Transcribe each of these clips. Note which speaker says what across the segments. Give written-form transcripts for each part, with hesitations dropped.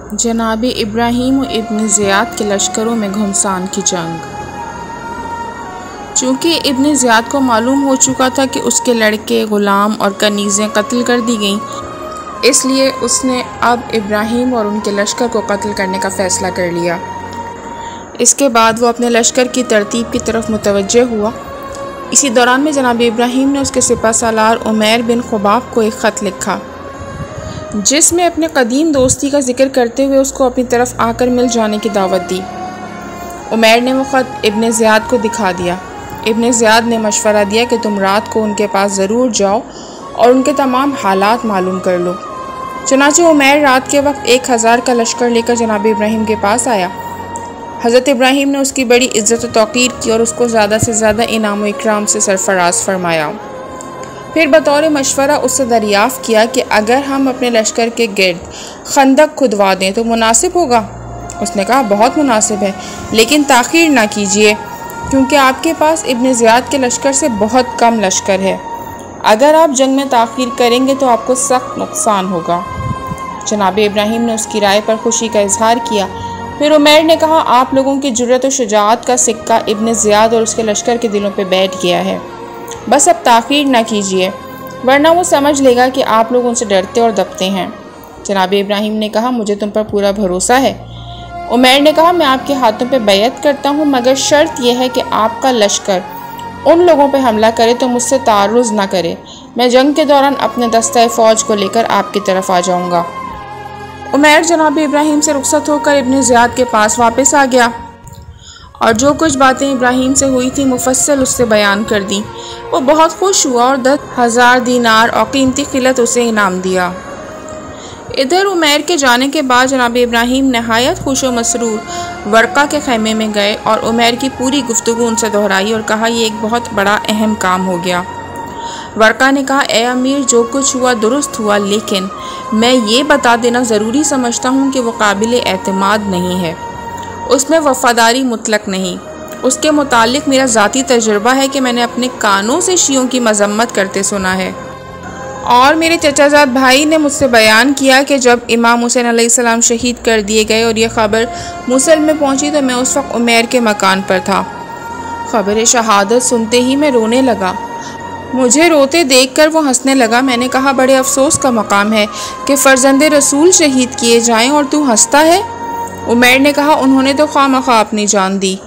Speaker 1: जनाब इब्राहीम इब्न ज़ियाद के लश्करों में घुमसान की जंग। चूँकि इब्न ज़ियाद को मालूम हो चुका था कि उसके लड़के, ग़ुलाम और कनीज़ें कत्ल कर दी गईं, इसलिए उसने अब इब्राहीम और उनके लश्कर को कत्ल करने का फ़ैसला कर लिया। इसके बाद वो अपने लश्कर की तरतीब की तरफ मुतवज्जे हुआ। इसी दौरान में जनाब इब्राहीम ने उसके सिपह सालार उमैर बिन खुबाब को एक ख़त लिखा, जिसमें अपने कदीम दोस्ती का जिक्र करते हुए उसको अपनी तरफ आकर मिल जाने की दावत दी। उमैर ने वो ख़त इब्न ज़ियाद को दिखा दिया। इब्न ज़ियाद ने मशवरा दिया कि तुम रात को उनके पास ज़रूर जाओ और उनके तमाम हालात मालूम कर लो। चुनांचे उमैर रात के वक्त 1000 का लश्कर लेकर जनाब इब्राहीम के पास आया। हज़रत इब्राहीम ने उसकी बड़ी इज़्ज़त व तौक़ीर की और उसको ज़्यादा से ज़्यादा इनाम व इकराम से सरफराज फरमाया। फिर बतौर मशवरा उससे दरियाफ़्त किया कि अगर हम अपने लश्कर के गिर्द खंदक खुदवा दें तो मुनासिब होगा। उसने कहा, बहुत मुनासिब है, लेकिन ताख़ीर ना कीजिए, क्योंकि आपके पास इब्न ज़ियाद के लश्कर से बहुत कम लश्कर है। अगर आप जंग में ताख़ीर करेंगे तो आपको सख्त नुकसान होगा। जनाब इब्राहीम ने उसकी राय पर खुशी का इजहार किया। फिर उमैर ने कहा, आप लोगों की जुर्रत और शुजाअत का सिक्का इब्न ज़ियाद और उसके लश्कर के दिलों पर बैठ गया है। बस अब ताख़ीर ना कीजिए, वरना वो समझ लेगा कि आप लोग उनसे डरते और दबते हैं। जनाब इब्राहीम ने कहा, मुझे तुम पर पूरा भरोसा है। उमैर ने कहा, मैं आपके हाथों पे बैयत करता हूँ, मगर शर्त यह है कि आपका लश्कर उन लोगों पे हमला करे तो मुझसे तारुज़ ना करे। मैं जंग के दौरान अपने दस्ता फ़ौज को लेकर आपकी तरफ आ जाऊँगा। उमैर जनाब इब्राहीम से रुखसत होकर इब्न ज़ियाद के पास वापस आ गया और जो कुछ बातें इब्राहीम से हुई थी मुफस्सल उससे बयान कर दी। वो बहुत खुश हुआ और 10,000 दीनार और कीमती खिलत उसे इनाम दिया। इधर उमैर के जाने के बाद जनाब इब्राहीम नहायत खुश व मसरूर वर्का के खैमे में गए और उमैर की पूरी गुफ्तगू उनसे दोहराई और कहा, यह एक बहुत बड़ा अहम काम हो गया। वर्का ने कहा, ए अमीर, जो कुछ हुआ दुरुस्त हुआ, लेकिन मैं ये बता देना ज़रूरी समझता हूँ कि वो काबिल एतमाद नहीं है, उसमें वफ़ादारी मुतलक नहीं। उसके मुतालिक मेरा ज़ाती तजुर्बा है कि मैंने अपने कानों से शियों की मजम्मत करते सुना है और मेरे चचाजाद भाई ने मुझसे बयान किया कि जब इमाम हुसैन अलैहिस्सलाम शहीद कर दिए गए और यह ख़बर मूसल में पहुंची तो मैं उस वक्त उमैर के मकान पर था। ख़बर शहादत सुनते ही मैं रोने लगा। मुझे रोते देखकर वो हंसने लगा। मैंने कहा, बड़े अफसोस का मकाम है कि फ़र्जंदे रसूल शहीद किए जाएँ और तू हंसता है। उमैर ने कहा, उन्होंने तो ख्वामख्वाह अपनी जान दी,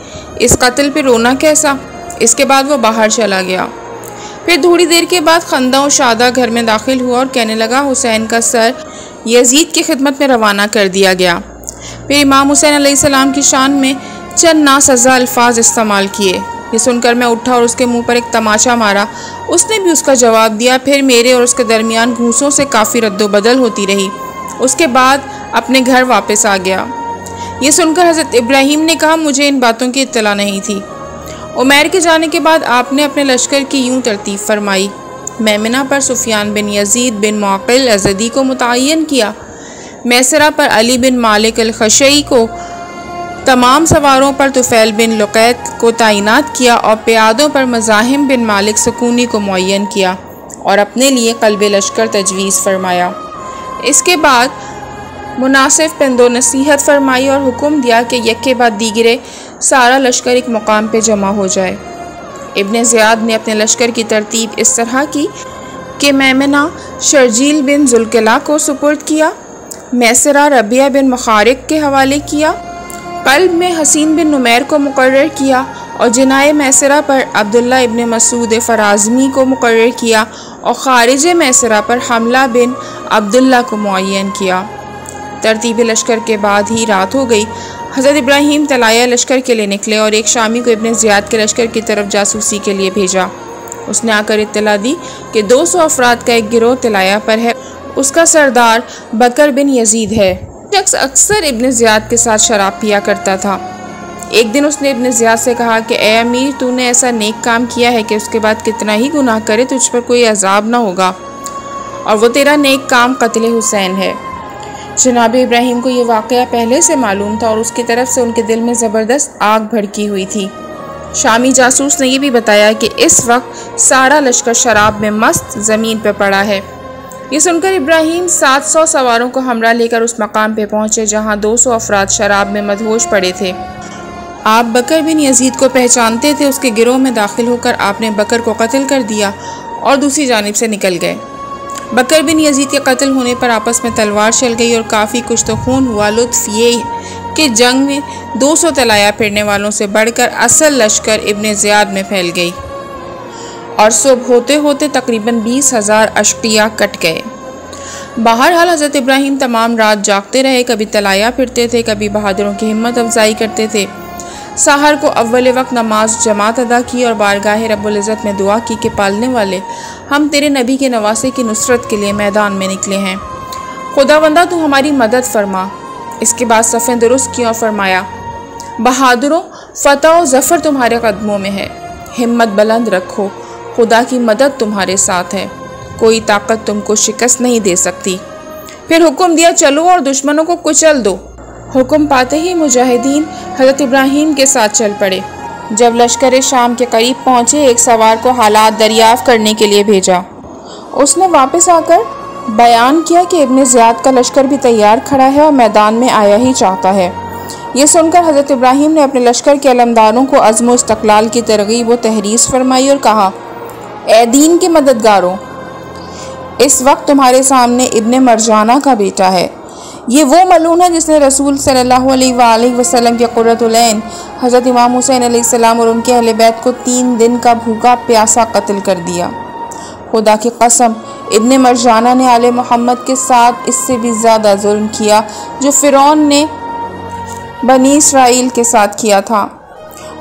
Speaker 1: इस कत्ल पे रोना कैसा। इसके बाद वो बाहर चला गया। फिर थोड़ी देर के बाद खंदा और शादा घर में दाखिल हुआ और कहने लगा, हुसैन का सर यजीद की खिदमत में रवाना कर दिया गया। फिर इमाम हुसैन अलैहिस्सलाम की शान में चंद नासज़ा अल्फाज इस्तेमाल किए। ये सुनकर मैं उठा और उसके मुंह पर एक तमाचा मारा। उसने भी उसका जवाब दिया। फिर मेरे और उसके दरमियान घूंसों से काफ़ी रद्दोबदल होती रही। उसके बाद अपने घर वापस आ गया। ये सुनकर हज़रत इब्राहीम ने कहा, मुझे इन बातों की इत्तला नहीं थी। उमैर के जाने के बाद आपने अपने लश्कर की यूँ तरतीब फरमाई। मैमना पर सुफियान बिन यजीद बिन मुअक्किल अज़दी को मुतय्यन किया, मैसरा पर अली बिन मालिक अल-खशई को, तमाम सवारों पर तुफ़ैल बिन लुक़ैत को तैनात किया और प्यादों पर मज़ाहिम बिन मालिक सकूनी को मुअय्यन किया और अपने लिए क़ल्ब लश्कर तजवीज़ फरमाया। इसके बाद मुनासिब पेंदो नसीहत फरमाई और हुक्म दिया कि यके बाद दीगरे सारा लश्कर एक मुकाम पे जमा हो जाए। इब्न ज़ियाद ने अपने लश्कर की तरतीब इस तरह की कि मैमना शर्जील बिन जुल्किला को सुपुर्द किया, मैसरा रबिया बिन मुखारिक के हवाले किया, कल्ब में हसीन बिन नुमैर को मुकर्रर किया और जिनाए मैसरा पर अब्दुल्ला इब्न मसूद फ़राज़मी को मुकर्रर किया और ख़ारिज मैसरा पर हमला बिन अब्दुल्ला को मुअय्यन किया। तरतीब लश्कर के बाद ही रात हो गई। हज़रत इब्राहीम तलाया लश्कर के लिए निकले और एक शामी को इब्न ज़ियाद के लश्कर की तरफ जासूसी के लिए भेजा। उसने आकर इत्तला दी कि 200 अफराद का एक गिरोह तलाया पर है, उसका सरदार बकर बिन यजीद है। शख्स अक्सर इब्न ज़ियाद के साथ शराब पिया करता था। एक दिन उसने इब्न ज़ियाद से कहा कि ए अमीर, तूने ऐसा नेक काम किया है कि उसके बाद कितना ही गुनाह करे तुझ पर कोई अजाब ना होगा, और वो तेरा नेक काम कत्ल हुसैन है। जनाब इब्राहीम को ये वाक़या पहले से मालूम था और उसकी तरफ से उनके दिल में ज़बरदस्त आग भड़की हुई थी। शामी जासूस ने यह भी बताया कि इस वक्त सारा लश्कर शराब में मस्त ज़मीन पर पड़ा है। ये सुनकर इब्राहिम 700 सवारों को हमरा लेकर उस मकाम पे पहुंचे जहां 200 अफराद शराब में मदहोश पड़े थे। आप बकर बिन यजीद को पहचानते थे। उसके गिरोह में दाखिल होकर आपने बकर को कत्ल कर दिया और दूसरी जानिब से निकल गए। बकर बिन यजीद के कत्ल होने पर आपस में तलवार चल गई और काफ़ी कुछ तो खून हुआ। लुत्फ़ ये कि जंग में 200 तलाया फिरने वालों से बढ़कर असल लश्कर इब्ने ज़ियाद में फैल गई और सुबह होते होते तकरीबन 20,000 अश्किया कट गए। बहरहाल हज़रत इब्राहिम तमाम रात जागते रहे, कभी तलाया फिरते थे, कभी बहादुरों की हिम्मत अफजाई करते थे। सहर को अव्वल वक्त नमाज जमात अदा की और बारगाह रब्बुल इज़्ज़त में दुआ की कि पालने वाले, हम तेरे नबी के नवासे की नुसरत के लिए मैदान में निकले हैं, खुदावंदा तू हमारी मदद फरमा। इसके बाद सफ़ें दुरुस्त की और फरमाया, बहादुरों, फ़तह और ज़फ़र तुम्हारे कदमों में है, हिम्मत बुलंद रखो, खुदा की मदद तुम्हारे साथ है, कोई ताकत तुमको शिकस्त नहीं दे सकती। फिर हुक्म दिया, चलो और दुश्मनों को कुचल दो। हुक्म पाते ही मुजाहिदीन हज़रत इब्राहिम के साथ चल पड़े। जब लश्कर शाम के करीब पहुँचे, एक सवार को हालात दरियाफ़्त करने के लिए भेजा। उसने वापस आकर बयान किया कि इब्ने ज़ियाद का लश्कर भी तैयार खड़ा है और मैदान में आया ही चाहता है। ये सुनकर हज़रत इब्राहिम ने अपने लश्कर के अलमदारों को अज़्म व इस्तक़लाल की तरग़ीब व तहरीस फरमाई और कहा, ए दीन के मददगारों, इस वक्त तुम्हारे सामने इब्ने मरजाना का बेटा है। ये वो मलून है जिसने रसूल सल्लल्लाहु अलैहि वसल्लम के क़ुर्रतुल ऐन हज़रत इमाम हुसैन अलैहिस्सलाम और उनके अहले बैत को 3 दिन का भूखा प्यासा कत्ल कर दिया। खुदा की कसम, इब्ने मरजाना ने आले मोहम्मद के साथ इससे भी ज़्यादा जुल्म किया जो फ़िरौन ने बनी इसराइल के साथ किया था।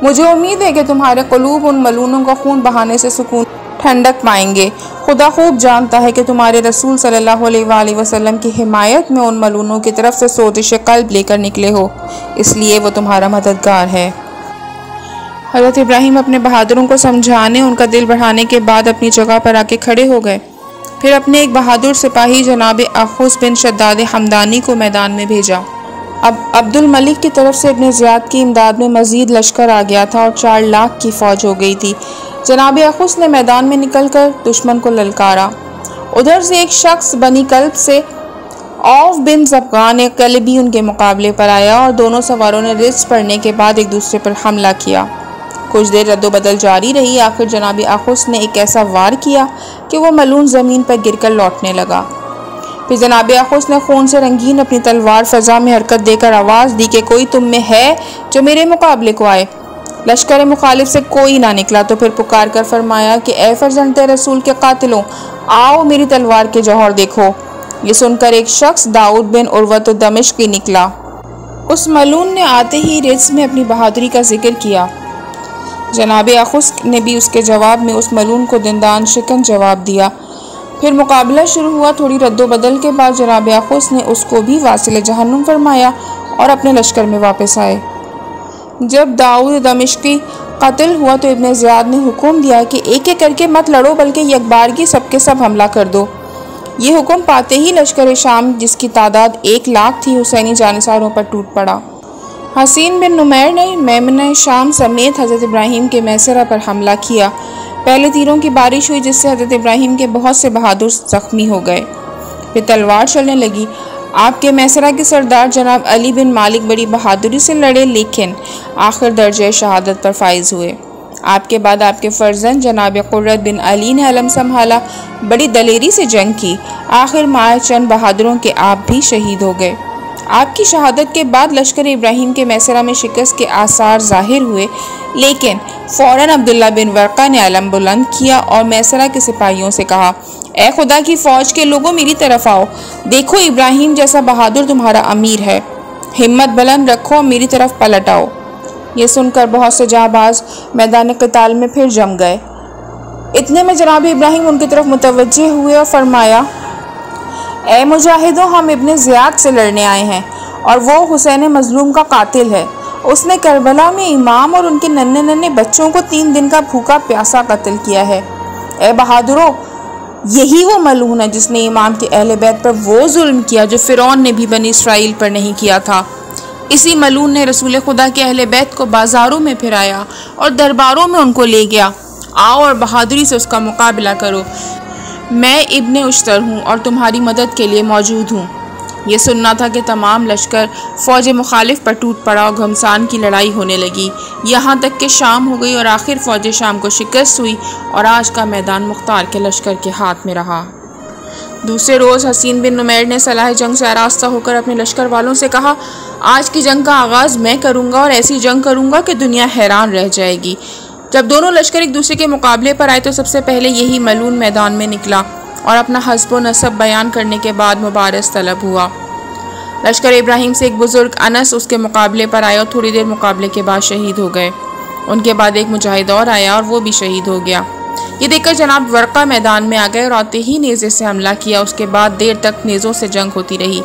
Speaker 1: मुझे उम्मीद है कि तुम्हारे क़ुलूब उन मलूनों का खून बहाने से सुकून ठंडक पाएंगे। खुदा खूब जानता है कि तुम्हारे रसूल सल्लल्लाहु अलैहि वसल्लम की हिमायत में उन मलूनों की तरफ से सोजिश कल्ब लेकर निकले हो, इसलिए वो तुम्हारा मददगार है। हज़रत इब्राहिम अपने बहादुरों को समझाने, उनका दिल बढ़ाने के बाद अपनी जगह पर आके खड़े हो गए। फिर अपने एक बहादुर सिपाही जनाब अख़ुस बिन शद्दाद हमदानी को मैदान में भेजा। अब अब्दुल मलिक की तरफ से इब्ने ज़ियाद की इमदाद में मज़ीद लश्कर आ गया था और 4 लाख की फ़ौज हो गई थी। जनाब अख़ुस ने मैदान में निकलकर दुश्मन को ललकारा। उधर से एक शख्स बनी कल्ब से औफ बिन ज़फ़गान कल्बी उनके मुकाबले पर आया और दोनों सवारों ने रिज़्क़ पड़ने के बाद एक दूसरे पर हमला किया। कुछ देर रद्दोबदल जारी रही। आखिर जनाब अख़ुस ने एक ऐसा वार किया कि वो मलून ज़मीन पर गिरकर लौटने लगा। फिर जनाब अख़ुस ने खून से रंगीन अपनी तलवार फ़ज़ा में हरकत देकर आवाज़ दी कि कोई तुम में है जो मेरे मुकाबले को आए। लश्कर मुखालिफ से कोई ना निकला तो फिर पुकार कर फरमाया कि ए फ़र्ज़ंद रसूल के कातिलों, आओ मेरी तलवार के जौहर देखो। ये सुनकर एक शख्स दाऊद बिन उर्वत दमिश्की निकला। उस मलून ने आते ही रिज़्क़ में अपनी बहादुरी का जिक्र किया। जनाब अख़ुस ने भी उसके जवाब में उस मलून को दिंदान शिकन जवाब दिया। फिर मुकाबला शुरू हुआ। थोड़ी रद्दोबदल के बाद जनाब अख़ुस ने उसको भी वासिल जहन्नुम फरमाया और अपने लश्कर में वापस आए। जब दाऊद दमिश्की कत्ल हुआ तो इब्ने ज़ियाद ने हुक्म दिया कि एक एक करके मत लड़ो, बल्कि यकबारगी सबके सब हमला कर दो। ये हुक्म पाते ही लश्कर शाम, जिसकी तादाद 1 लाख थी, हुसैनी जानिसारों पर टूट पड़ा। हसीन बिन नुमैर ने मेमने शाम समेत हज़रत इब्राहिम के मैसरा पर हमला किया। पहले तीरों की बारिश हुई जिससे हज़रत इब्राहिम के बहुत से बहादुर ज़ख्मी हो गए। फिर तलवार चलने लगी। आपके मैसरा के सरदार जनाब अली बिन मालिक बड़ी बहादुरी से लड़े, लेकिन आखिर दर्जे शहादत पर फाइज हुए। आपके बाद आपके फ़र्जंद जनाब कुर्रत बिन अली ने अलम संभाला, बड़ी दलेरी से जंग की। आखिर माए चंद बहादुरों के आप भी शहीद हो गए। आपकी शहादत के बाद लश्कर इब्राहिम के मैसरा में शिकस्त के आसार ज़ाहिर हुए, लेकिन फ़ौरन अब्दुल्ला बिन वर्क़ा ने अलम बुलंद किया और मैसरा के सिपाहियों से कहा, ए खुदा की फ़ौज के लोगों, मेरी तरफ आओ। देखो, इब्राहिम जैसा बहादुर तुम्हारा अमीर है। हिम्मत बुलंद रखो, मेरी तरफ पलट आओ। ये सुनकर बहुत से जाबाज मैदान क़िताल में फिर जम गए। इतने में जनाब इब्राहिम उनकी तरफ मुतवज्जे हुए और फरमाया, ए मुजाहिदों, हम इब्ने ज़ियाद से लड़ने आए हैं और वो हुसैन मज़लूम का कातिल है। उसने करबला में इमाम और उनके नन्हे नन्हे बच्चों को 3 दिन का भूखा प्यासा कत्ल किया है। ए बहादुरों, यही वो मलून है जिसने इमाम के अहले बैत पर वो जुल्म किया जो फ़िरौन ने भी बनी इसराइल पर नहीं किया था। इसी मलून ने रसूल खुदा के अहले बैत को बाज़ारों में फिराया और दरबारों में उनको ले गया। आओ और बहादुरी से उसका मुकाबला करो। मैं इब्ने उश्तर हूँ और तुम्हारी मदद के लिए मौजूद हूँ। ये सुनना था कि तमाम लश्कर फ़ौज मुखालिफ पर टूट पड़ा और घमसान की लड़ाई होने लगी। यहाँ तक कि शाम हो गई और आखिर फ़ौज शाम को शिकस्त हुई और आज का मैदान मुख्तार के लश्कर के हाथ में रहा। दूसरे रोज़ हसीन बिन नुमैर ने सलाह जंग से आरास्ता होकर अपने लश्कर वालों से कहा, आज की जंग का आगाज़ मैं करूँगा और ऐसी जंग करूँगा कि दुनिया हैरान रह जाएगी। जब दोनों लश्कर एक दूसरे के मुकाबले पर आए तो सबसे पहले यही मलून मैदान में निकला और अपना हस्ब व नसब बयान करने के बाद मुबारज़ तलब हुआ। लश्कर इब्राहिम से एक बुज़ुर्ग अनस उसके मुकाबले पर आया और थोड़ी देर मुकाबले के बाद शहीद हो गए। उनके बाद एक मुजाहिद और आया और वो भी शहीद हो गया। ये देखकर जनाब वर्का मैदान में आ गए और आते ही नेज़े से हमला किया। उसके बाद देर तक नेज़ों से जंग होती रही।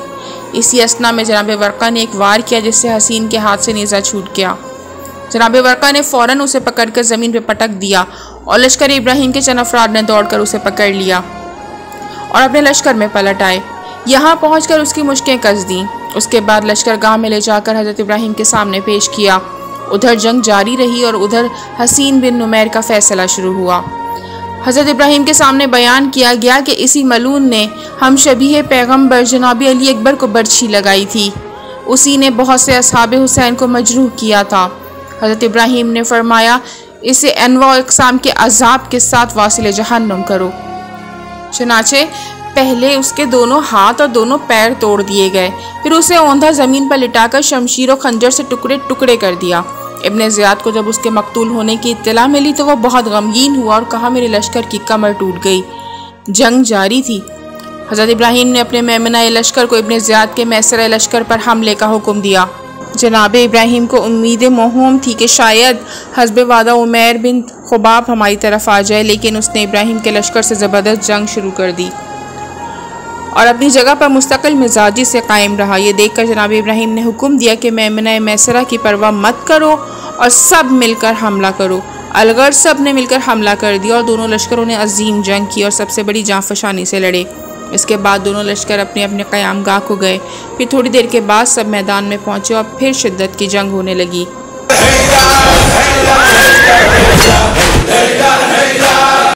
Speaker 1: इसी असना में जनाब वर्का ने एक वार किया जिससे हसीन के हाथ से नेज़ा छूट गया। जनाब वर्का ने फ़ौरन उसे पकड़कर ज़मीन पर पटक दिया और लश्कर इब्राहिम के चंद अफराद ने दौड़कर उसे पकड़ लिया और अपने लश्कर में पलट आए। यहाँ पहुँचकर उसकी मुश्कें कस दी। उसके बाद लश्कर गाह में ले जाकर हज़रत इब्राहिम के सामने पेश किया। उधर जंग जारी रही और उधर हसीन बिन नुमैर का फ़ैसला शुरू हुआ। हज़रत इब्राहिम के सामने बयान किया गया कि इसी मलून ने हम शबीह पैगम्बर जनाब अली अकबर को बर्छी लगाई थी। उसी ने बहुत से असहाबे हुसैन को मजरूह किया था। हज़रत इब्राहिम ने फरमाया, इसे अनवा इक़साम के अज़ाब के साथ वासिल जहन्नम करो। चनाचे पहले उसके दोनों हाथ और दोनों पैर तोड़ दिए गए, फिर उसे औंधा ज़मीन पर लिटाकर शमशीर और खंजर से टुकड़े टुकड़े कर दिया। इब्ने ज़ियाद को जब उसके मकतूल होने की इत्तला मिली तो वह बहुत गमगीन हुआ और कहा, मेरे लश्कर की कमर टूट गई। जंग जारी थी। हज़रत इब्राहिम ने अपने मेमना लश्कर को इब्ने ज़ियाद के मैसर लश्कर पर हमले का हुक्म दिया। जनाब इब्राहिम को उम्मीद मौहूम थी कि शायद हस्ब वादा उमैर बिन खुबाब हमारी तरफ आ जाए, लेकिन उसने इब्राहिम के लश्कर से ज़बरदस्त जंग शुरू कर दी और अपनी जगह पर मुस्तकिल मिजाजी से कायम रहा। ये देखकर जनाब इब्राहिम ने हुक्म दिया कि मेमना मैसरा की परवाह मत करो और सब मिलकर हमला करो। अलगर सब ने मिलकर हमला कर दिया और दोनों लश्करों ने अजीम जंग की और सबसे बड़ी जाँफशानी से लड़े। इसके बाद दोनों लश्कर अपने अपने क़यामगाह को गए। फिर थोड़ी देर के बाद सब मैदान में पहुँचे और फिर शिद्दत की जंग होने लगी।